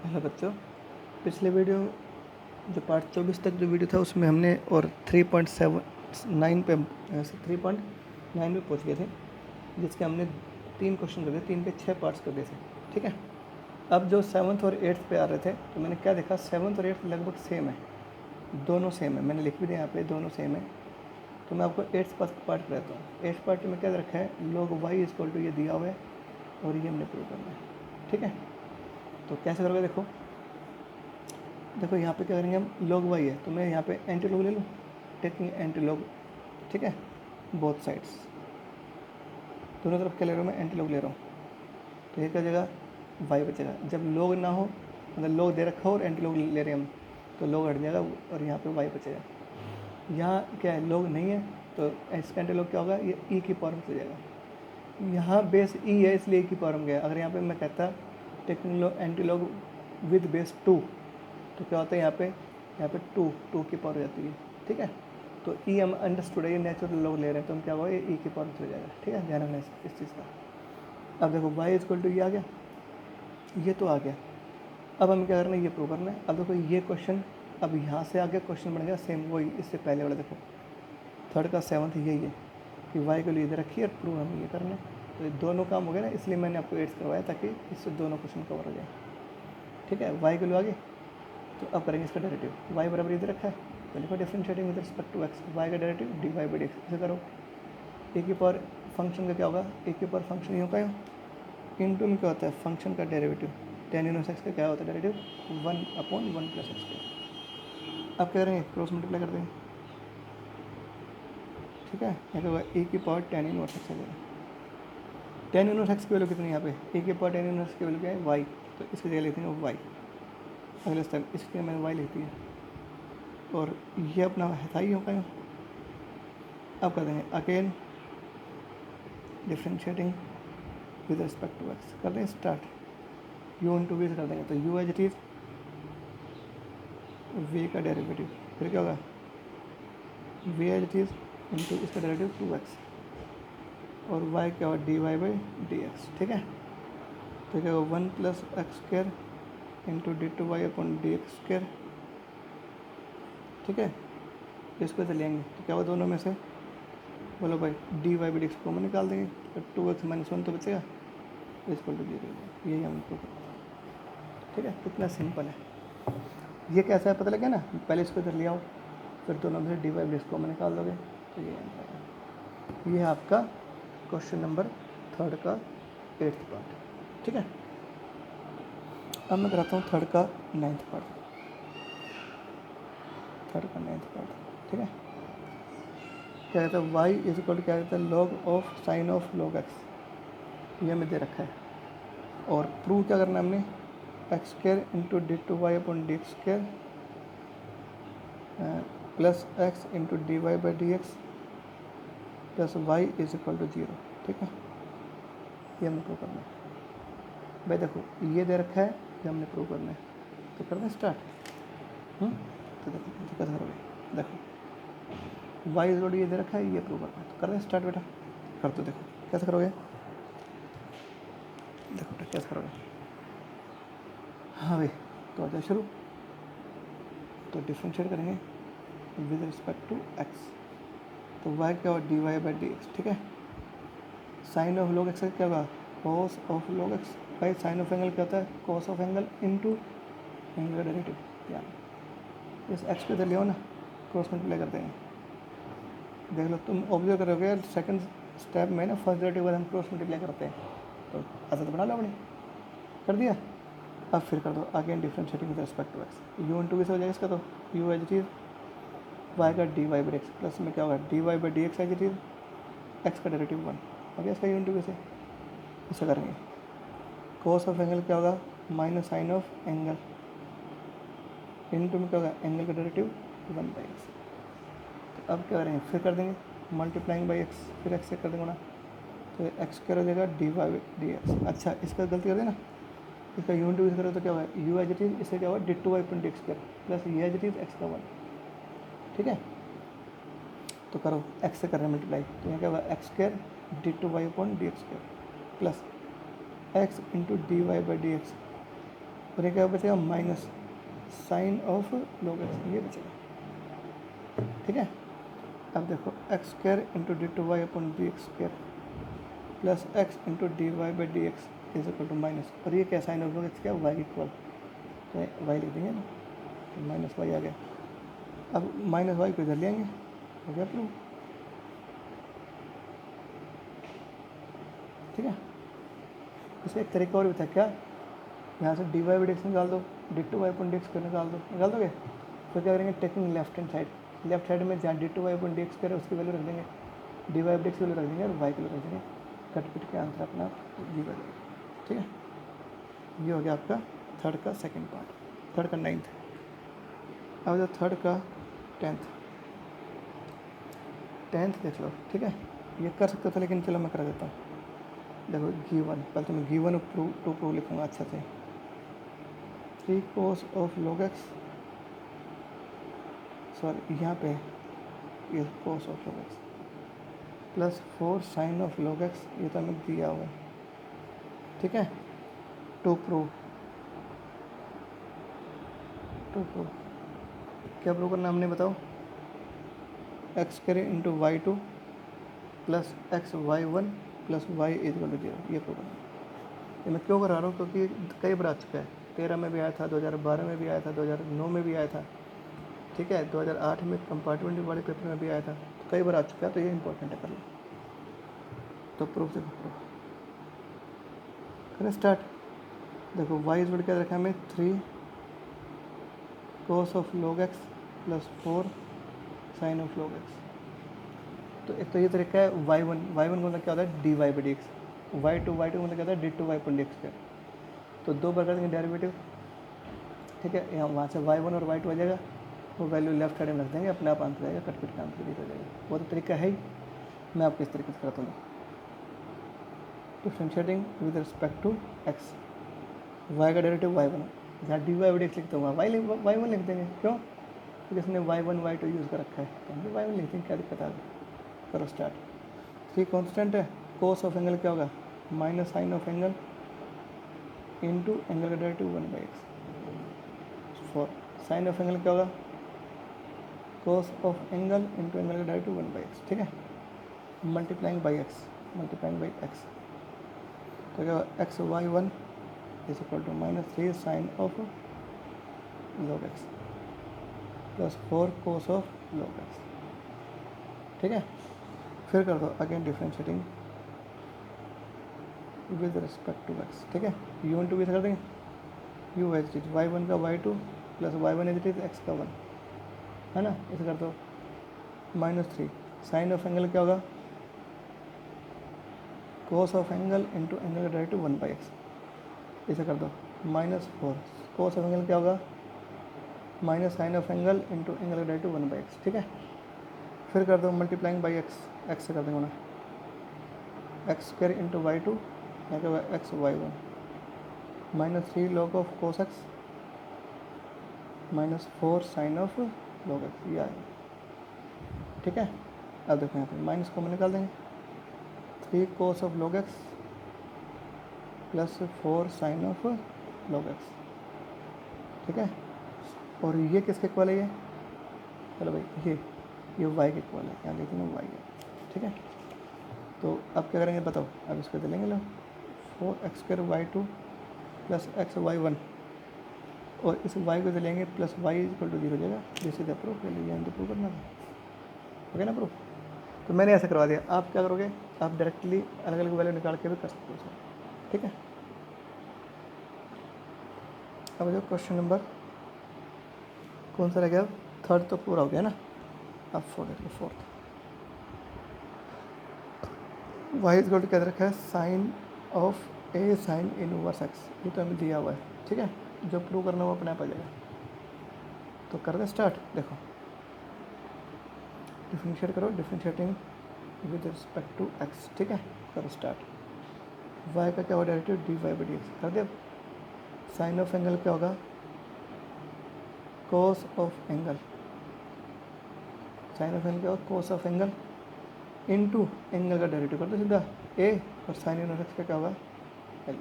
Hello बच्चों, पिछले video जो पार्ट 24 तक जो वीडियो था उसमें हमने और 3.79 पे 3.9 पे पहुँच गए थे, जिसके हमने 3 क्वेश्चन कर दिए, 3 के 6 पार्ट्स कर दिए थे। ठीक है, अब जो 7th और 8th पे आ रहे थे तो मैंने क्या देखा, 7th और 8th लगभग सेम है, दोनों सेम है। मैंने लिख भी दिया यहाँ पे, दोनों सेम है। तो मैं आपको 8th पार्ट कराता हूँ। 8th पार्ट में क्या रखा है, log y इक्वल टू ये दिया हुआ है और ये हमने प्रूव करना है। ठीक है, तो कैसे करोगे, देखो यहाँ पे क्या करेंगे हम, log y है तो मैं यहाँ पे एंटी लॉग ले लूँ, टेकिंग एंटी लॉग। ठीक है, बोथ साइड्स, दोनों तरफ क्या ले रहा हूँ मैं, एंटी लॉग ले रहा हूँ। तो ये क्या जगह y बचेगा। जब log ना हो, मतलब log दे रखा हो और एंटी लॉग ले रहे हैं हम, तो log हट जाएगा और यहाँ पे y बचेगा। यहाँ क्या है, log नहीं है तो इसका एंटी लॉग क्या होगा, ये e की पावर में चले जाएगा। यहाँ बेस e है इसलिए e की पावर में गया। अगर यहाँ पे मैं कहता taking anti log with base 2 तो क्या होता है, यहाँ पे टू की पावर जाती है। ठीक है, तो ई हम अंडरस्टूड है, ये नेचुरल लॉग ले रहे हैं तो हम क्या होगा, ये ई की पावर चले जाएगा। ठीक है, ध्यान रखना इस चीज़ का। अब देखो y इक्वल टू ये आ गया, ये तो आ गया। अब हमें क्या करना है, ये प्रूव करना है। अब देखो ये क्वेश्चन, अब यहाँ से आ गया क्वेश्चन बन गया सेम वही इससे पहले वाला। देखो 3rd का 7th यही है कि y को लिए रखी है और प्रूव हमें ये करना है। तो ये दोनों काम हो गए ना, इसलिए मैंने आपको 8th करवाया ताकि इससे दोनों क्वेश्चन कवर हो जाए। ठीक है, y को लो आगे, तो अब करेंगे इसका डेरिवेटिव। y बराबर इधर रखा है तो लिखो differentiating with respect to x, y का derivative dy by D x. इसे करो, ए की पावर फंक्शन का क्या होगा, ए की पावर फंक्शन यूँ का इनटू में क्या होता है, फंक्शन का डेरिवेटिव tan इनवर्स x का क्या होता है डेरिवेटिव 1/1 प्लस x। अब क्या करेंगे, क्रॉस मल्टीप्लाई कर देंगे। ठीक है, यहाँ क्या होगा, ए की पावर tan इनवर्स x आ जाएगा। tan इनवर्स x की वैल्यू कितनी है यहाँ पे, ए की पावर tan इनवर्स की वैल्यू क्या है, y, तो इसकी जगह लिखते हैं y। अगले स्टेप इसके मैंने y लिख दिया और ये अपना था ही होगा। अब कर देंगे again differentiating with respect to x, कर देंगे स्टार्ट। यू इंटू वी से कर देंगे तो you as it is v का डेरिवेटिव, फिर क्या होगा, v as it is into इसका डेरिवेटिव 2x और y क्या होगा, D Y by D x. ठीक है, तो क्या होगा 1 plus x square into d two y upon d x square. ठीक है, इसको इधर लेंगे तो क्या होगा, दोनों में से बोलो भाई d Y by D x को निकाल देंगे तो 2x माइनस 1 तो बचेगा, इक्वल टू 0। यही हम प्रूव करते हैं। ठीक है, कितना सिंपल है। ये कैसा है पता लगे ना, पहले इसको इधर ले आओ, फिर दोनों में से d Y by D x को निकाल दोगे तो ये आएगा। ये है आपका क्वेश्चन नंबर 3rd का 8th पार्ट। ठीक है, अब मैं कराता हूँ 3rd का 9th पार्ट। 3rd का 9th पार्ट। ठीक है, क्या कहता है, वाई इज इक्वल टू क्या कहता है, log of sine of log x, ये हमें दे रखा है। और प्रूव क्या करना है हमने, x square into d two y upon d x square plus x into d Y by D x plus y is equal to 0। ठीक है, ये हमें प्रूव करना है। भाई देखो ये दे रखा है, ये हमने प्रूव करना है, तो कर दें स्टार्ट। तो देखो कैसे करोगे, देखो वाई इज ये दे रखा है, ये प्रूव करना है, तो कर दें स्टार्ट बेटा। कर दो, देखो कैसे करोगे, देखो बेटा कैसे करोगे। हाँ भाई, तो आ जाए शुरू। तो डिफ्रेंशिएट करेंगे विद रिस्पेक्ट टू एक्स, तो वाई क्या होगा, D Y by D x. ठीक है, साइन ऑफ लॉग एक्स का क्या होगा, cos of log x by sine of angle क्या होता है, cos of angle into angle का डेरिवेटिव। यार इस एक्स पे इधर ले आओ ना, क्रॉस मल्टीप्लाई कर देंगे। देख लो, तुम ऑब्जर्व करोगे सेकंड स्टेप में ना, फर्स्ट डेरिवेटिव हम क्रॉस मल्टीप्लाई करते हैं, तो ऐसा तो बना लो अपने, कर दिया। अब फिर कर दो again differentiating with respect to x, you into V से हो जाएगा इसका, तो you as it is Y का D Y by X plus में क्या होगा, D Y by D x as it is x का डेरिवेटिव 1 हो गया इसका, यू इंटू वी से। ऐसा करेंगे, कॉस ऑफ एंगल क्या होगा, minus sine of angle into में क्या होगा, एंगल का डेरिवेटिव 1 बाई एक्स। तो अब क्या करेंगे, फिर कर देंगे मल्टीप्लाइंग बाई एक्स, फिर एक्स से कर देंगे ना, तो एक्स क्या हो जाएगा, डी वाई डी एक्स। अच्छा इसका गलती कर देना, इसका यू इंटू करो तो क्या होगा, यू एज इट इज, इससे क्या होगा d two y upon d x square plus ये एज इट इज एक्स का 1। ठीक है, तो करो एक्स से कर रहे हैं मल्टीप्लाई, तो यहाँ क्या होगा, x square d two y upon d x square plus x into d Y by D x और ये क्या बचेगा minus sine of log x, ये बचेगा। ठीक है, अब देखो x square into d two y upon d x square plus x into d Y by D x is equal to minus, और ये क्या साइन ऑफ log x क्या वाई इक्वल, तो वाई लिख देंगे ना, तो माइनस वाई आ गया। अब माइनस वाई को इधर ले आएंगे, हो गया प्रूव। ठीक है, इसका एक तरीका और भी था क्या, यहाँ से d Y by D x निकाल दो, d two y upon d x square निकाल दोगे, फिर क्या करेंगे taking left hand side, left side में जहाँ d two y upon d x square है उसकी वैल्यू रख देंगे, d Y by D x की वैल्यू रख देंगे और वाई की वैल्यू रख देंगे, कट पिट के आंसर अपना डी वाई। ठीक है, ये हो गया आपका थर्ड का सेकंड पार्ट, थर्ड का 9th। अब जो थर्ड का 10th देख लो। ठीक है, ये कर सकते थे लेकिन चलो मैं कर देता हूँ। देखो गिवन, पहले तो मैं गिवन टू प्रूव लिखूँगा अच्छा से, 3 cos of log x, sorry यहाँ पे ये cos of log x plus 4 sine of log x, ये तो हमें दिया हुआ है। ठीक है, टू प्रूव क्या प्रूव करना हमने बताओ, x square into y two plus x Y one plus y is equal to 0, ये प्रूव करना। ये मैं क्यों करा रहा हूँ, क्योंकि कई बार आ चुका है, 13 में भी आया था, 2012 में भी आया था, 2009 में भी आया था। ठीक है, 2008 में कंपार्टमेंट वाले पेपर में भी आया था, तो कई बार आ चुका है, तो ये इंपॉर्टेंट है कर लो। तो प्रूफ से प्रूफ करें स्टार्ट। देखो वाई इज क्या रखा है हमें, 3 cos of log x plus 4 sine of log x। तो एक तो ये तरीका है y1 का मतलब क्या होता है d Y by D x, y2 का मतलब क्या होता है डी टू वाई पर डी एक्स। तो दो प्रकार के डेरिवेटिव। ठीक है, यहाँ वहाँ से y1 और y2 आ जाएगा, वो वैल्यू लेफ्ट साइड में रख देंगे, अपने आप आंसर जाएगा, कट पिट का आंसर हो जाएगा। वो तो तरीका है ही, मैं आपको इस तरीके से करता हूँ। Differentiating with respect to x, y का डेरिवेटिव y1, जहाँ d Y by D x लिखते हुआ y1 लिख देंगे, क्यों, क्योंकि इसने y1 y2 यूज़ कर रखा है, तो हम भी y1 लिख देंगे, क्या दिक्कत आ गई। करो स्टार्ट। 3 कॉन्स्टेंट है, कोस ऑफ एंगल क्या होगा, minus sine of angle into angle का derivative 1/x। 4 sine of angle क्या होगा, cos of angle into angle का डेरिवेटिव 1/x। ठीक है, मल्टीप्लाइंग बाई एक्स, तो क्या होगा X Y one is equal to -3 sine of log x plus 4 cos of log x। ठीक है, फिर कर दो again differentiating with respect to x। ठीक है, u1 टू भी कर देंगे, u एज इज y1 का y2 plus y1 as it is x का 1, है ना। इसे कर दो -3 साइन ऑफ एंगल क्या होगा, cos of angle into angle का डेरिवेटिव 1/x। इसे कर दो -4 कोस ऑफ एंगल क्या होगा, minus sine of angle into angle का डेरिवेटिव 1/x। ठीक है, फिर कर दो मल्टीप्लाइंग बाई x से कर देंगे ना, एक्स स्क्वायर इंटू y2 यहाँ क्या होगा x y1 -3 log of cos x -4 sine of log x, ये आएगा। ठीक है, अब देखो यहाँ पे माइनस कॉमन निकाल देंगे, 3 cos of log x plus 4 sine of log x। ठीक है, और ये किसके इक्वल है, ये चलो भाई ये y के इक्वल है, यहाँ लिख देना y है। ठीक है, तो अब क्या करेंगे बताओ, अब इसको चलेंगे लो 4x² y2 plus x y1, और इस y को चलेंगे प्लस y इक्वल टू 0 हो जाएगा, जैसे प्रूफ कर लीजिए, तो प्रूफ करना था, ओके ना प्रूफ। तो मैंने ऐसा करवा दिया, आप क्या करोगे, आप डायरेक्टली अलग अलग वैल्यू निकाल के भी कर सकते हो सर। ठीक है, अब जो क्वेश्चन नंबर कौन सा रह गया, थर्ड तो पूरा हो गया ना, अब फोर्थ वाई इज क्या रखा है, sine of a sine inverse x, ये तो हमें दिया हुआ है। ठीक है, जो प्रूव करना वो अपने आप आ जाएगा। तो कर दे स्टार्ट। देखो डिफरेंशिएट करो, differentiating with respect to x. ठीक है, करो स्टार्ट। वाई का क्या होगा derivative, d Y by D x कर दे। साइन ऑफ एंगल क्या होगा, cos of angle, sine of angle क्या होगा, cos of angle into angle का डेरिवेटिव कर दो सीधा ए, और साइन इनवर्स एक्स का क्या होगा एल।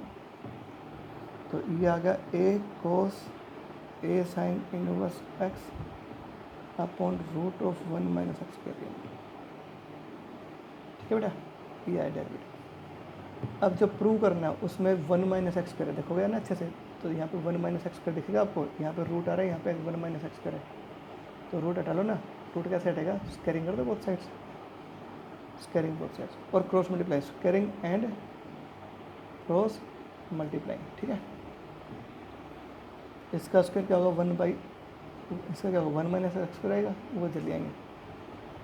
तो तो ये आ गया a cos a sine inverse x upon root of 1 minus x square. ठीक है बेटा, ये है डेरिवेटिव। अब जो प्रूव करना है उसमें 1 माइनस एक्स स्क्वायर देखोगे ना अच्छे से, तो यहाँ पे 1 माइनस एक्स स्क्वायर दिखेगा आपको, यहाँ पे रूट आ रहा है, यहाँ पे 1 माइनस एक्स स्क्वायर है, तो रूट हटा लो ना। रूट कैसे हटेगा, स्क्वायरिंग कर दो both sides, squaring both sides, और cross multiply, squaring and cross multiply. ठीक है, इसका स्क्वायर क्या होगा 1 बाई, इसका क्या होगा 1 माइनस एक्स स्क्वायर आएगा, वो जल्दी आएंगे,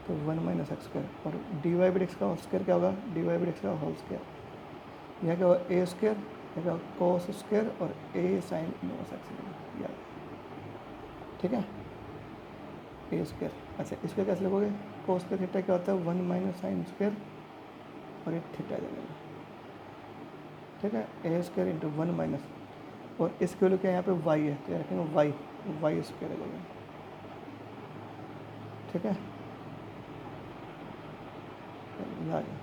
तो 1 माइनस एक्स स्क्वायर, और डी वाई बाई एक्स का स्क्वायर क्या होगा, डी वाई बाई एक्स का होल स्क्वायर। यह क्या होगा ए स्क्वायर, यह क्या कोस स्क्वायर और ए साइन इनवर्स एक्स। ठीक है, ए स्क्वायर। अच्छा, इसको कैसे लिखोगे, कोस पे थीटा क्या होता है 1 माइनस साइन स्क्वायर और एक थीटा जाएगा। ठीक है, ए स्क्वायर इंटू 1 माइनस, और इसके वैल्यू क्या यहाँ पे वाई है, तो रखेंगे वाई, वाई स्क्वायर लगेगा। ठीक है, ये आ गया।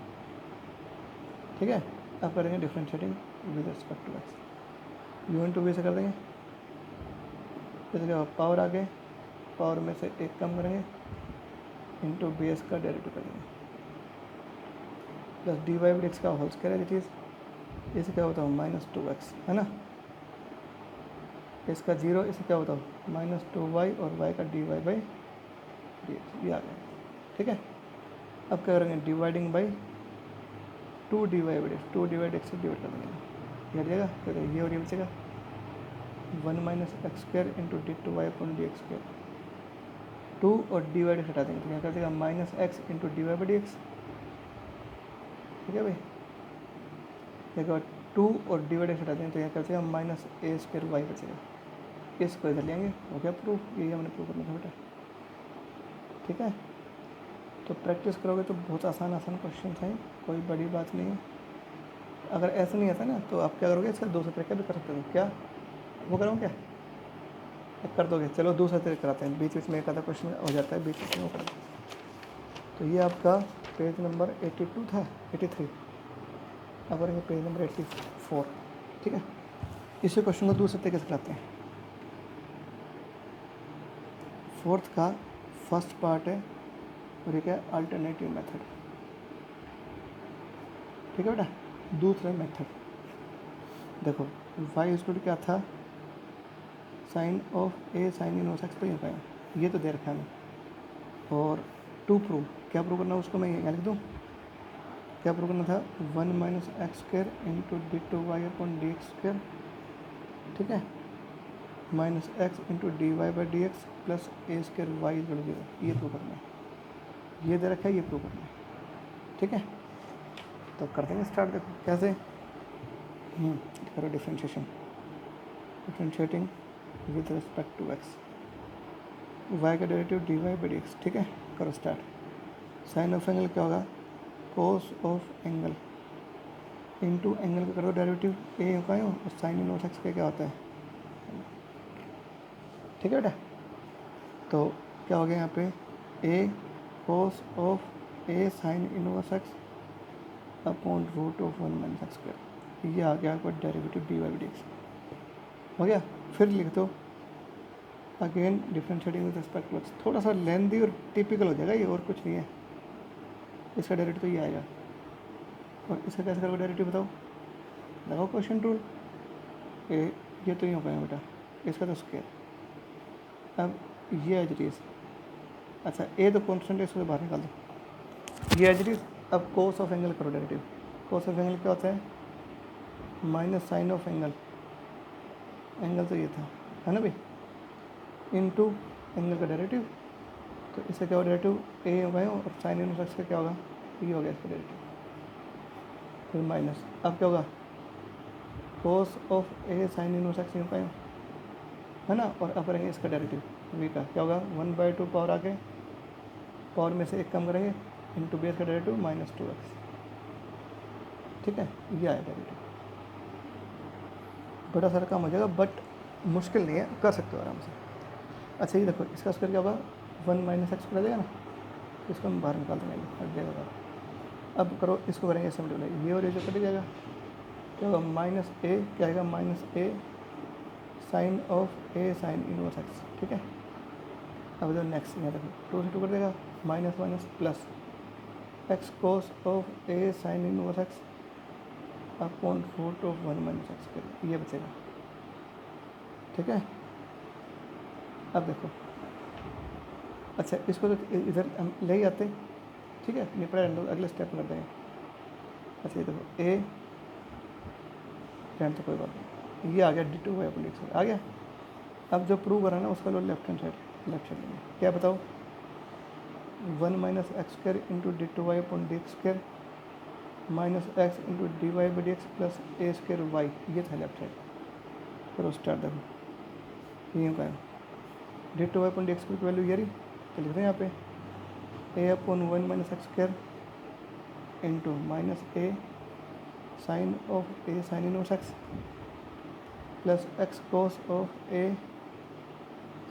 ठीक है, अब करेंगे differentiating with respect to x, u to v से कर देंगे, जैसे क्या पावर आ गए, पावर में से एक कम करेंगे, इंटू बेस का डेरिवेटिव करेंगे, plus d Y by x का होल स्क्वायर है चीज़, इसे क्या होता है -2x है ना, इसका 0, इसे क्या होता है -2y और y का D Y by D x, ये आ गया। ठीक है, अब क्या करेंगे dividing by 2 d Y by x, 2 divide x से डिवाइड कर देंगे, ये हटिएगा, तो ये और ये बचेगा 1 minus x square into d two y upon d x square, 2 और डी वाई हटा देंगे, तो यहाँ कर देगा minus x into d Y by D x. ठीक है भाई, एक बार 2 और डिवाइड हटा देंगे, तो यहाँ कर देगा माइनस ए स्क्वायर वाई बचेगा, इसको इधर लेंगे, हो गया प्रूफ, यही हमने प्रूव करना था बेटा। ठीक है, तो प्रैक्टिस करोगे तो बहुत आसान आसान क्वेश्चन हैं, कोई बड़ी बात नहीं है। अगर ऐसा नहीं आता ना तो आप क्या करोगे, इसका दूसरा तरीका भी कर सकते हो, क्या वो करो क्या कर दोगे, चलो दूसरा तरीका कराते हैं, बीच बीच में एक आधा क्वेश्चन हो जाता है, बीच बीच में वो कर। तो ये आपका पेज नंबर 82 था, 83, अब करेंगे पेज नंबर 84। ठीक है, इसी क्वेश्चन को दूसरे तरीके से कराते हैं। फोर्थ का फर्स्ट पार्ट है, और ये क्या है अल्टरनेटिव मेथड। ठीक है बेटा, दूसरा मेथड देखो, वाई स्क्वायर क्या था sine of a sine inverse x, तो ये पाया, ये तो दे रखा है, और टू प्रूव, क्या प्रूव करना है उसको मैं यहाँ लिख दूँ, क्या प्रूव करना था 1 minus x square into d two y upon d x square. ठीक है, minus x into d Y by D x plus a square y equal 0, ये प्रूव करना है, ये दे रखा है, ये प्रूव करना है। ठीक है, तो कर देंगे स्टार्ट। देखो कैसे, करो differentiation, differentiating with respect to x, y का derivative d Y by D x. ठीक है, करो स्टार्ट। साइन ऑफ एंगल क्या होगा, cos of angle into angle का करो डेरिवेटिव, ए होगा और साइन इनवर्स एक्स का क्या होता है। ठीक है बेटा, तो क्या हो गया यहाँ पे, a cos of a sine inverse x upon root of 1 minus x square, ये आ गया आपका derivative d Y by D x हो गया। फिर लिख दो again differentiating with respect to x, थोड़ा सा लेंथी और टिपिकल हो जाएगा ये, और कुछ नहीं है। इसका डेरिवेटिव तो ये आएगा, और इसका कैसे करोगे डेरिवेटिव बताओ, लगाओ क्वेश्चन रूल, ये तो ही हो पाएगा बेटा, इसका तो स्क्वायर, अब ये एज इट इज़, अच्छा ए तो कॉन्स्टेंट है, इसको बाहर निकाल दो, ये एज इट इज़। अब कोस ऑफ एंगल करो डेरिवेटिव, कोस ऑफ एंगल क्या होता है minus sine of angle, angle तो ये था है ना भाई, इनटू एंगल का डेरिवेटिव, तो इसका क्या होगा डेरिवेटिव ए होगा, और साइन इनवर्स एक्स का क्या होगा, ये हो गया इसका डेरिवेटिव, फिर माइनस, अब क्या होगा cos of a sine inverse x होगा है ना, और अब करेंगे इसका डेरिवेटिव वी का, क्या होगा 1/2 पावर आके पावर में से एक कम करेंगे, इंटू बेस का डेरिवेटिव -2x। ठीक है, ये आया डेरिवेटिव, बड़ा सारा काम हो जाएगा, बट मुश्किल नहीं है, कर सकते हो आराम से। अच्छा ये देखो, इसका स्क्वायर क्या होगा 1 माइनस एक्स स्क्वायर आ जाएगा ना, तो इसको हम बाहर निकाल देंगे, हट जाएगा। अब करो इसको करेंगे सिम्पलीफाई, ये और ये जो कट जाएगा, क्या होगा माइनस ए, क्या आएगा -a sine of a sine inverse x, ठीक है। अब जो नेक्स्ट यहाँ देखो 2 से 2 कर देगा, minus minus plus x cos of a sine inverse x upon root of 1 minus x कर, ये बचेगा, ठीक है। अब देखो, अच्छा इसको तो इधर हम ले ही आते, ठीक है, निपटा अगले स्टेप में कर देंगे। अच्छा ये देखो ए तो कोई बात नहीं, ये आ गया d two y upon d x आ गया। अब जो प्रूव करा ना उसका लो लेफ्ट हैंड साइड लेंगे, क्या बताओ, 1 minus x square into d two y upon d x square minus x into d Y by D x plus a square y, ये था लेफ्ट साइड। करो स्टार्ट, देखो ये क्या है, d two y upon d x की value ये रही, तो लिख दें यहाँ पे a upon 1 minus x square into minus a sine of a sine inverse x plus x cos of a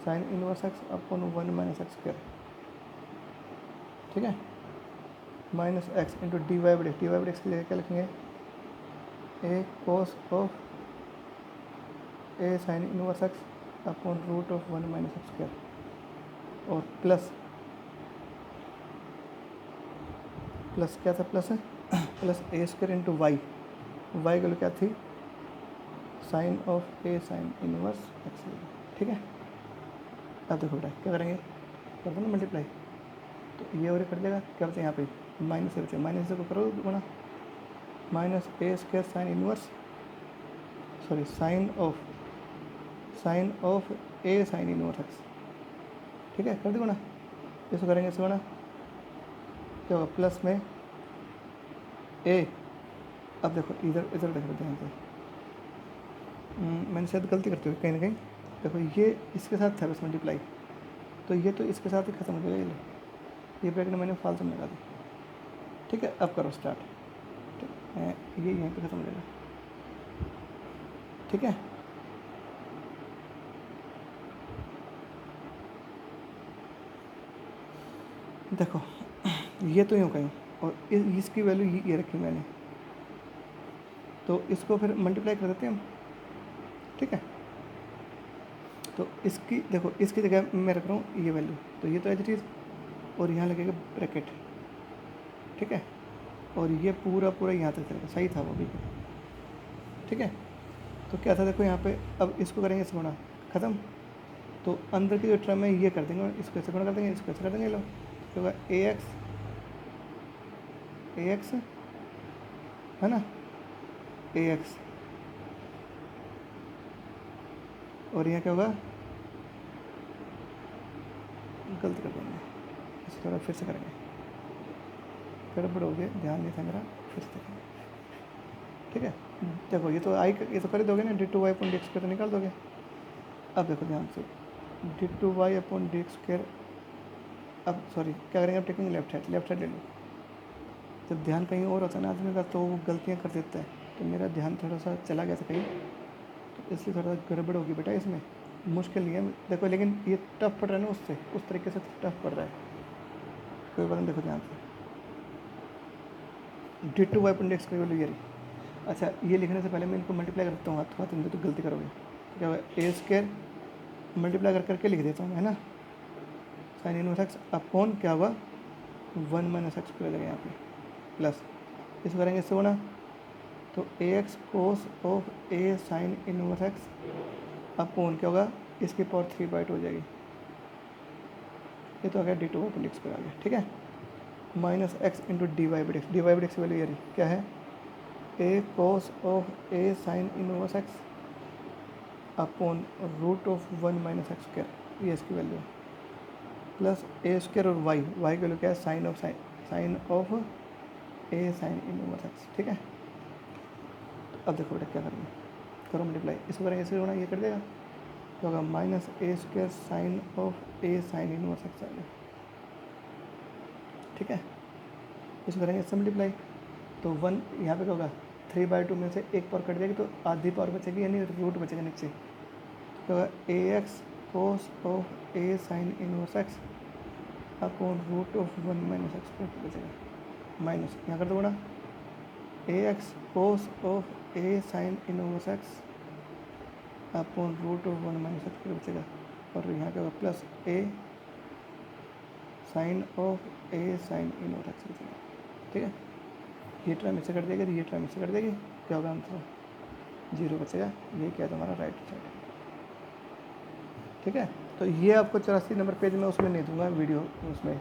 sine inverse x upon 1 minus x square, ठीक है, minus x into d Y by x के लिए क्या लिखेंगे, a cos of a sine inverse x upon root of 1 minus x square और plus क्या था, plus है plus a square into y की वैल्यू क्या थी, sine of a sine inverse x, ठीक है। अब देखो बेटा क्या करेंगे, कर दो ना मल्टीप्लाई, तो ये और कर देगा, क्या बचे यहाँ पे माइनस से बचे, माइनस से को करो गुणा, minus a square sine inverse sorry sine of a sine inverse x, ठीक है, कर दो गुणा, इसको करेंगे इसको गुणा, क्या होगा प्लस में ए, अब देखो इधर देखो ध्यान से, मैंने शायद गलती करते हुए कहीं ना कहीं, देखो ये इसके साथ था बस मल्टीप्लाई, तो ये तो इसके साथ ही खत्म हो जाएगा, ये ब्रैकेट मैंने फालतू में लगा दी, ठीक है। अब करो स्टार्ट, ठीक है, ये यहीं पे खत्म हो जाएगा, ठीक है। देखो ये तो यूँ कहीं और इसकी वैल्यू ये रखी मैंने, तो इसको फिर मल्टीप्लाई कर देते हैं हम, ठीक है। तो इसकी देखो, इसकी जगह मैं रख रहा हूँ ये वैल्यू, तो ये तो एज इट इज़ और यहाँ लगेगा ब्रैकेट, ठीक है, और ये पूरा यहाँ तक चलेगा, सही था वो भी, ठीक है। तो क्या था देखो यहाँ पे, अब इसको करेंगे इस गुणा ख़त्म, तो अंदर की जो टर्म है ये कर देंगे और इसको ऐसे गुणा कर देंगे, इसको ऐसे कर देंगे, लो तो होगा ए एक्स है ना, ए एक्स, और यहाँ क्या होगा, गलती कर देंगे, इस थोड़ा फिर से करेंगे, गड़बड़ हो गया, ध्यान नहीं था मेरा, फिर से देखेंगे, ठीक है। देखो ये तो कर दोगे ना, d two y upon d x square तो निकाल दोगे। अब देखो ध्यान से, d two y upon d x square, अब सॉरी क्या करेंगे, अब टेकिंग लेफ्ट साइड ले लो, जब ध्यान कहीं और होता है ना आदमी का तो वो गलतियाँ कर देता है, तो मेरा ध्यान थोड़ा सा चला गया था कहीं, तो इसलिए थोड़ा सा गड़बड़ होगी बेटा, इसमें मुश्किल नहीं है देखो, लेकिन ये टफ पड़ रहा है ना, उससे उस तरीके से टफ पड़ रहा है, कोई बात नहीं, देखो ध्यान से, d two y upon d x square value ये रही। अच्छा ये लिखने से पहले मैं इनको मल्टीप्लाई करता हूँ, हाथ इनको तो गलती करोगे, क्या होगा ए स्क्वायर मल्टीप्लाई करके लिख देता हूँ है ना, साइन इनवर्स एक्स अपॉन क्या होगा 1 माइनस एक्स स्क्वायर यहाँ पे प्लस, इसको करेंगे इससे गुणा, तो a x cos of a sine inverse x upon क्या होगा, इसकी पावर 3/2 हो जाएगी, ये तो आ गया डी टू अपॉन एक्स पर आ गया, ठीक है, minus x into d Y by x की वैल्यू ये रही, क्या है, a cos of a sine inverse x upon root of 1 minus x square, ये इसकी वैल्यू है, प्लस ए स्क्वायर और वाई की वैल्यू क्या है, sine of a sine inverse x, ठीक है। तो अब देखो बेटा क्या करेंगे, करो मल्टीप्लाई, इसको करेंगे इससे होना, ये कर देगा, तो होगा minus a square sine of a sine inverse x आ गया, ठीक है। इसको करेंगे इससे मल्टीप्लाई, तो 1 यहाँ पे क्या होगा, 3/2 में से एक पावर कट जाएगी तो आधी पावर बचेगी, यानी रूट बचेगा नीचे, तो होगा a x cos of a sine inverse x upon root of 1 minus x बचेगा, माइनस यहाँ कर दो गुणा, a x cos of a sine inverse x upon root of 1 minus x square बचेगा, और यहाँ क्या होगा plus a sine of a sine inverse x बचेगा। ठीक है, ये टर्म इससे कट देगी, ये टर्म इससे कट देगी, क्या होगा आंसर 0 बचेगा। ये क्या है तुम्हारा राइट साइड है। ठीक है, तो ये आपको 84 नंबर पेज में उसमें नहीं दूंगा वीडियो, उसमें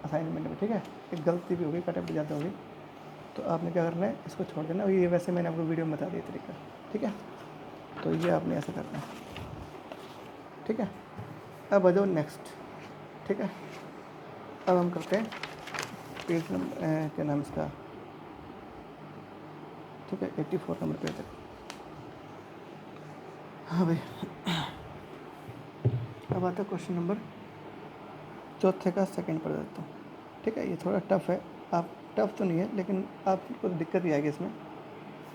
असाइनमेंट में। ठीक है, एक गलती भी होगी, कटअप भी ज़्यादा होगी, तो आपने क्या करना है, इसको छोड़ देना। ये वैसे मैंने आपको वीडियो में बता दिया तरीका। ठीक है, तो ये आपने ऐसा करना है। ठीक है, अब आ जाओ नेक्स्ट। ठीक है, अब हम करते हैं पेज नंबर क्या नाम इसका, ठीक है 84 नंबर पेज तक। हाँ भाई, अब आता है क्वेश्चन नंबर चौथे का सेकंड पढ़ देता हूँ। ठीक है, ये थोड़ा टफ है, आप टफ तो नहीं है लेकिन आपको दिक्कत ही आएगी इसमें।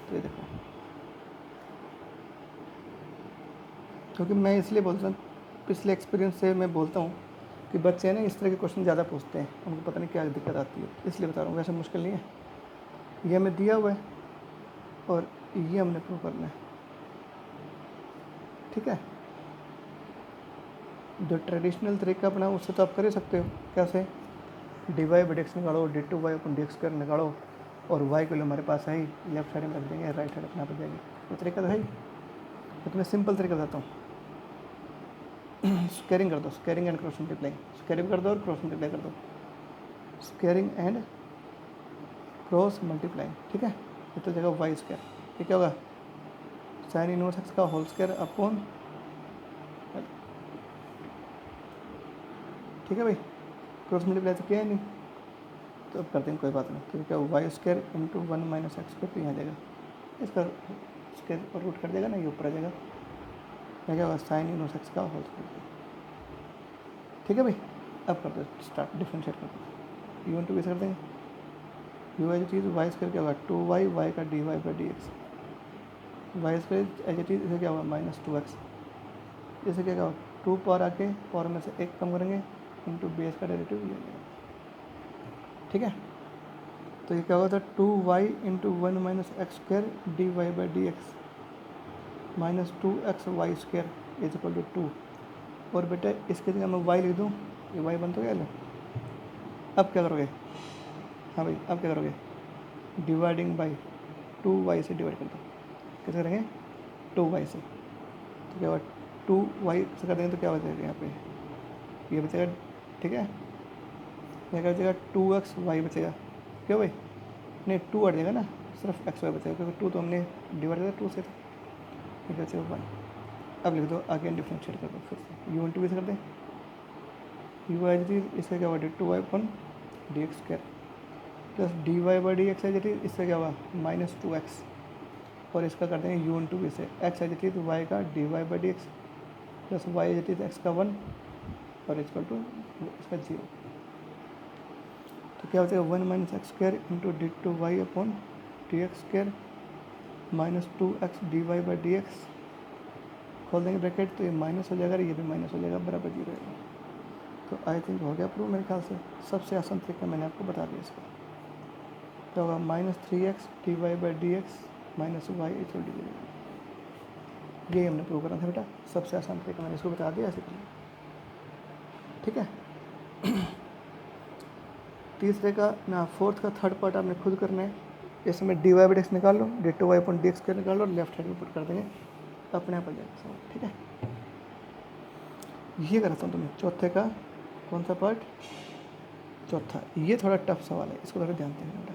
तो ये देखो, क्योंकि मैं इसलिए बोलता हूँ, पिछले एक्सपीरियंस से मैं बोलता हूँ कि बच्चे ना इस तरह के क्वेश्चन ज़्यादा पूछते हैं, उनको पता नहीं क्या दिक्कत आती है, इसलिए बता रहा हूँ। वैसे मुश्किल नहीं है, ये हमें दिया हुआ है और ये हमने प्रूव करना है। ठीक है, जो ट्रेडिशनल तरीका अपना उससे तो आप कर ही सकते हो। कैसे, dy बाई एक्स निकालो, d2y upon d x square निकालो, और y के लिए हमारे पास है ही, लेफ्ट साइड में रख देंगे, राइट साइड अपना बच जाएगी। वो तरीका तो है ही। तो तुम्हें सिंपल तरीका बताता हूँ, स्क्वायरिंग कर दो, squaring and cross multiply, squaring कर दो और क्रॉस मल्टीप्लाई कर दो, स्क्वायरिंग एंड क्रॉस मल्टीप्लाई। ठीक है, ये तो जगह वाई स्क्वायर, ये क्या होगा साइन इनवर्स एक्स का होल स्क्वायर अपॉन, ठीक है भाई, क्रॉस मल्टीप्लाई तो किया है नहीं, तो अब करते हैं, कोई बात नहीं। तो क्या y square into 1 minus x square, तो यहाँ जाएगा, इसका स्क्वायर और रूट कर देगा ना, ये ऊपर आ जाएगा, क्या होगा साइन इनवर्स एक्स का होल स्क्वायर। ठीक है भाई, अब कर दो स्टार्ट, डिफरेंशिएट कर दो, यू टू कैसे कर देंगे, यू एज चीज़ वाई स्क्वायर क्या होगा 2y, वाई का dy by D x, y square एज चीज़ इसे क्या होगा -2x, इसे क्या होगा 2 पावर आके पावर में से 1 कम करेंगे, इंटू बेस का डेरिवेटिव ये हो। ठीक है, तो ये क्या होगा था 2y into 1 minus x square d Y by D x minus 2x y square is equal to 2। और बेटा इसके जगह मैं y लिख दूँ, ये y बन तो गया लो। अब क्या करोगे, हाँ भाई अब क्या करोगे, डिवाइडिंग बाई 2y से डिवाइड कर दो, कैसे करेंगे 2y से, तो क्या होगा 2y से कर देंगे तो क्या बचेगा यहाँ पे, ये बचेगा। ठीक है, क्या बचेगा 2x y बचेगा, क्यों भाई, नहीं 2 हट जाएगा ना, सिर्फ x y बचेगा, क्योंकि 2 तो हमने डिवाइड किया 2 से, ठीक है बचेगा 1। अब लिख दो आगे डिफरेंशिएट कर दो, फिर से यू इंटू भी कर दें, यू आई जी इसका क्या हुआ d2y upon d x square plus d Y by D x as it is, इससे क्या हुआ -2x, और इसका कर देंगे यू इंटू भी से x as it is Y का D Y by D x plus y as it is x का 1 और इक्वल टू इसका 0। तो क्या हो जाएगा 1 minus x square into d2y upon d x square -2x d Y by D x, खोल देंगे ब्रैकेट, तो ये माइनस हो जाएगा, ये भी माइनस हो जाएगा, बराबर 0 रहेगा। तो आई थिंक हो गया प्रूव मेरे ख्याल से, सबसे आसान तरीका मैंने आपको बता दिया इसका। क्या होगा -3x d Y by D x minus y equal to 0। ये हमने प्रूव करना था बेटा, सबसे आसान तरीका मैंने इसको बता दिया, ऐसे कर लिया। ठीक है, तीसरे का ना फोर्थ का थर्ड पार्ट आपने खुद करना है। इसमें डी वाई बाई एक्स निकाल लो, d2y upon d x square निकाल लो, लेफ्ट हैंड में पुट कर देंगे, अपने आप आ जाएगा समझ। ठीक है, ये कराता हूँ तुम्हें चौथे का, कौन सा पार्ट, चौथा। ये थोड़ा टफ सवाल है, इसको थोड़ा ध्यान देना बेटा।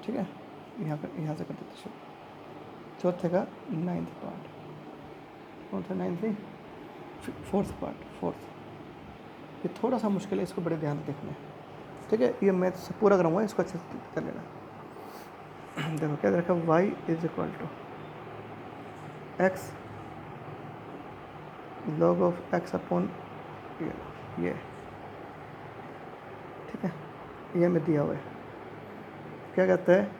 ठीक है, यहाँ से कर देते शुरू, चौथे का 9th पार्ट, कौन सा 9th नहीं, 4th पार्ट, 4th। ये थोड़ा सा मुश्किल है, इसको बड़े ध्यान से देखना है। ठीक है, ये मैं पूरा करूँगा, इसको अच्छे से कर लेना। देखो क्या रखा, y is equal to x log of x upon ये। ठीक है, ये हमें दिया हुआ है, क्या कहता है,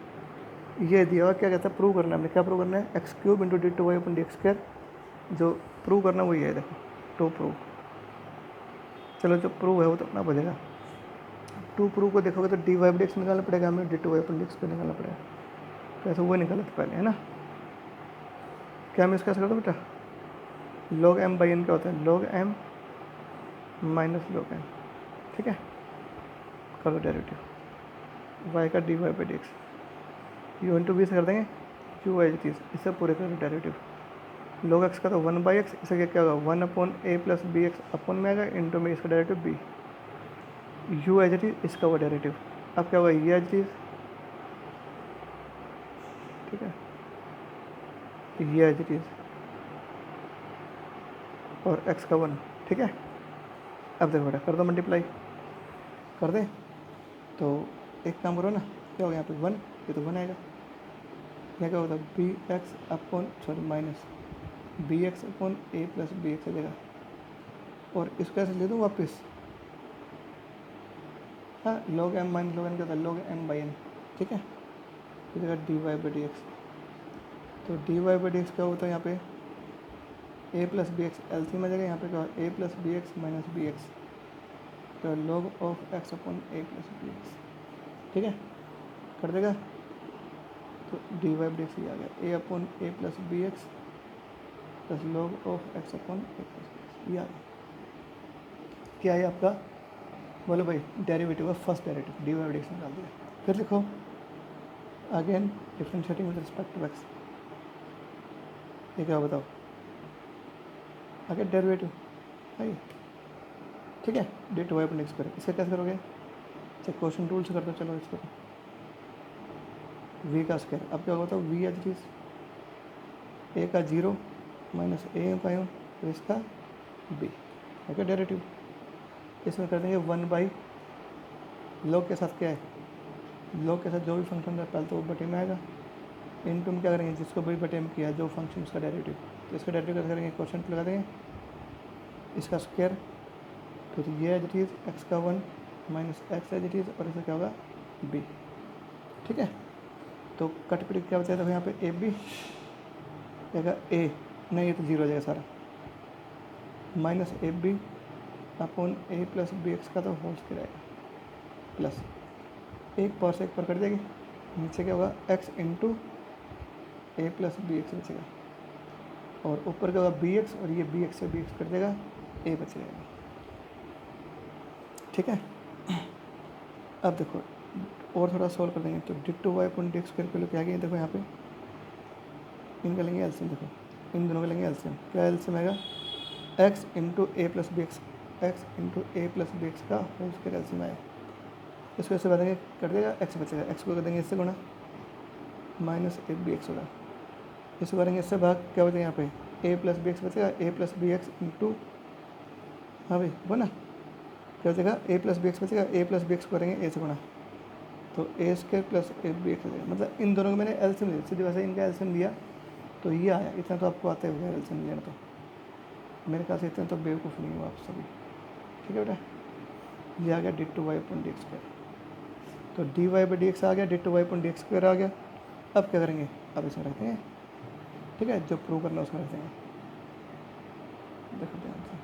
ये दिया हुआ क्या कहता है, प्रूव करना है। हमने क्या प्रूव करना है, x cube into d2y upon d x square, जो प्रूव करना वही है। देखो टू प्रूव, चलो जो प्रूव है वो तो अपना बनेगा। टू प्रूव को देखोगे तो डी वाई डी एक्स निकालना पड़ेगा, हमें d2y upon d x square निकालना पड़ेगा, तो ऐसा वो निकाला था पहले, है ना। क्या मैं इसका ऐसा कर दूँ बेटा, log m बाई n क्या होता है, log m minus log n, ठीक है। कर दो डेरिवेटिव y का dy by D x, you into b से कर देंगे क्यू वाई चीज़, इससे पूरे कर दो डेरिवेटिव। log x का तो 1 बाई एक्स, इसे क्या होगा 1 upon a plus b x upon में आएगा इंटू में इसका derivative b, u as it is इसका हुआ डेरिवेटिव। अब क्या होगा ये एज इट इज, ठीक है, ये एज इट इज और x का 1, ठीक है। अब देखो बेटा कर दो मल्टीप्लाई, कर दे तो एक काम करो ना, क्या होगा यहाँ पे 1, ये तो 1 आएगा, क्या क्या होता है b x upon sorry minus b x upon a plus b x आ जाएगा, और इसको ऐसे ले दूँ वापस, हाँ log m minus log n क्या होता है log m बाई n, ठीक है। इस जगह d Y by D x, तो d Y by D x क्या होता है यहाँ पे a plus b x LCM आ जाएगा, यहाँ पे क्या होगा a plus b x minus b x, तो log of x upon a plus b x, ठीक है, कर देगा तो d Y by D x ये आ गया a upon a plus b x plus log of x upon a plus b x, ये आ गया। क्या है आपका, बोलो भाई डेरिवेटिव का first derivative d Y by D x निकाल दिया। फिर लिखो again differentiating with respect to x, ये क्या बताओ आगे डेरिवेटिव है, ठीक है, d two y upon x करें, इसका कैसे करोगे, चाहे क्वेश्चन टूल से कर दो, चलो इसको v का स्क्वायर, अब क्या होता है v as it is a का 0 माइनस ए का यूँ तो इसका b, ओके डेरिवेटिव। इसमें कर देंगे 1 बाई log के साथ क्या है, log के साथ जो भी फंक्शन है पहले तो वो बटे में आएगा, इन टू में क्या करेंगे जिसको भी बटे में किया है जो फंक्शन उसका डेरिवेटिव, तो इसका डेरिवेटिव कैसे करेंगे क्वेश्चन लगा देंगे, इसका स्क्वायर तो ये एज इट इज एक्स का 1 minus x as it is और इसका क्या होगा b, ठीक है। तो कट पिट क्या बचा, देखो यहाँ पे ए बी जाएगा ए, नहीं ये तो 0 हो जाएगा सारा, minus a b upon a plus b x का तो होल स्क्वायर आएगा, प्लस एक पर से एक पर कट जाएगी, नीचे क्या होगा x into a plus b x बचेगा, और ऊपर क्या होगा बी एक्स, और ये बी एक्स से बी एक्स कट जाएगा, ए बच जाएगा, ठीक है। अब देखो और थोड़ा सॉल्व कर देंगे, तो d two y upon d x square के लिए क्या गया, देखो यहाँ पे इनका लेंगे एलसीएम, देखो इन दोनों का लेंगे एलसीएम, क्या एलसीएम आएगा x into a plus b x, x into a plus b x का होल स्क्वायर एलसीएम आएगा, इसको ऐसे बढ़ेंगे कट देगा, एक्स बचेगा, एक्स को कर देंगे इससे गुणा माइनस ए बी एक्स होगा, इसको करेंगे इससे भाग, क्या बचेगा यहाँ पे ए प्लस बी एक्स बचेगा, ए प्लस बी एक्स इंटू, हाँ भाई वो ना क्या बचेगा ए प्लस बी एक्स बचेगा, ए प्लस बी एक्स को करेंगे ए से गुणा, तो ए square plus a b x, मतलब इन दोनों को मैंने एलसीएम लिया, सीधी वैसे इनका एलसीएम लिया तो ये आया, इतना तो आपको आता है एलसीएम लेना, तो मेरे ख्याल से इतना तो बेवकूफ़ नहीं हुआ आप सभी, ठीक है बेटा। ये आ गया d two y upon d x square, तो d Y by D x आ गया, d two y upon d x square आ गया। अब क्या करेंगे, अब इसमें रखते हैं, ठीक है, जो प्रूव करना है उसमें रखते हैं, देखो ध्यान से।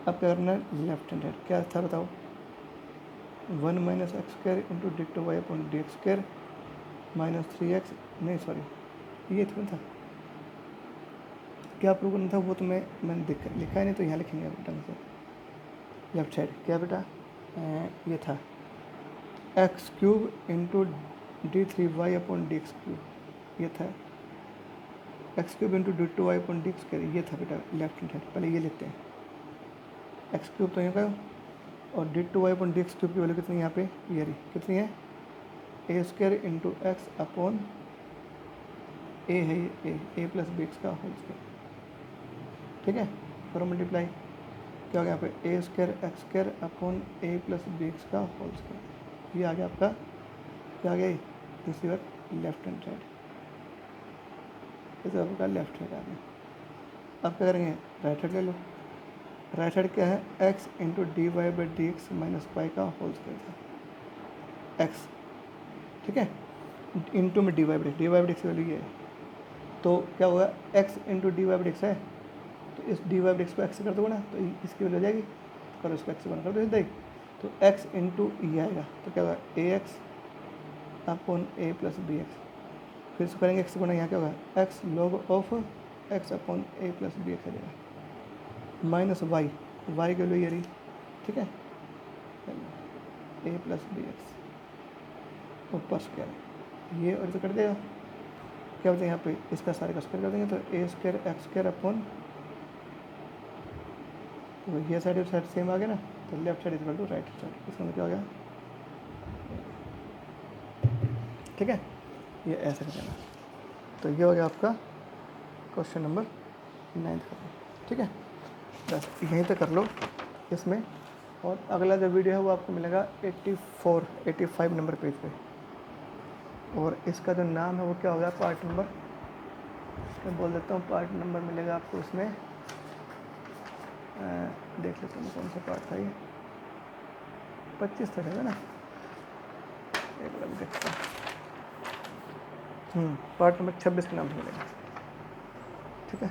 अब क्या करना है, लेफ्ट हैंड साइड क्या था बताओ, 1 minus x square into d two y upon d x square minus 3x, नहीं सॉरी ये थोड़ा था, क्या प्रूव करना था वो तो मैंने लिखा ही नहीं, तो यहाँ लिखेंगे ढंग से, लेफ्ट साइड क्या बेटा ये था x cube into d three y upon d x cube, ये था x cube into d two y upon d x square, ये था बेटा लेफ्ट हैंड साइड, पहले ये लिखते हैं, एक्स क्यूब तो यहाँ का, और d two y upon d x cube की वैल्यू कितनी है यहाँ पे, ये रही कितनी है a square into x upon a है ये ए प्लस बी एक्स का होल स्क्वायर, ठीक है, करो मल्टीप्लाई, क्या हो गया यहाँ पे a square x square upon a plus b x का होल स्क्वायर, ये आ गया आपका क्या आ गया, दूसरी बार लेफ्ट हैंड साइड, इस आपका लेफ्ट हैंड आ गया। अब क्या करेंगे, राइट हैंड ले लो, राइट साइड क्या है x into d Y by D x minus y का होल स्क्वायर था एक्स, ठीक है, इंटू में d Y by D x की वैल्यू ये है, तो क्या होगा x into d Y by D x है, तो इस d Y by D x को एक्स से कर दोगे ना तो इसकी वैल्यू हो जाएगी, करो इसको एक्स से बना कर दो सीधा ही, तो एक्स इंटू ये आएगा, तो क्या होगा a x upon a plus b x, फिर इसको करेंगे एक्स गुना, यहाँ क्या होगा x log of x upon a plus b x आ जाएगा माइनस वाई, वाई की वैल्यू ये रही, ठीक है, ए प्लस बी एक्स ऊपर स्क्वायर ये और इसे कर देगा, क्या होता है यहाँ पे इसका सारे का स्क्वायर कर देंगे तो ए स्क्वायर एक्स स्क्वायर अपॉन, तो ये साइड सेम आ गया ना, तो left side equal to right side, इसका मतलब क्या हो गया, ठीक है, ये ऐसे कर देना। तो ये हो गया आपका क्वेश्चन नंबर 9 का, ठीक है, बस यहीं तक कर लो इसमें। और अगला जो वीडियो है वो आपको मिलेगा 85 नंबर पेज पे, और इसका जो नाम है वो क्या होगा, पार्ट नंबर, मैं बोल देता हूँ पार्ट नंबर मिलेगा आपको उसमें, देख लेता हूँ कौन सा पार्ट था ये, 25 तक है ना, एक बार देखता हूँ, पार्ट नंबर 26 के नाम से मिलेगा, ठीक है,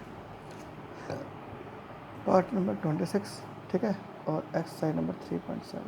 पार्ट नंबर 26, ठीक है, और एक्सरसाइज नंबर 3.7।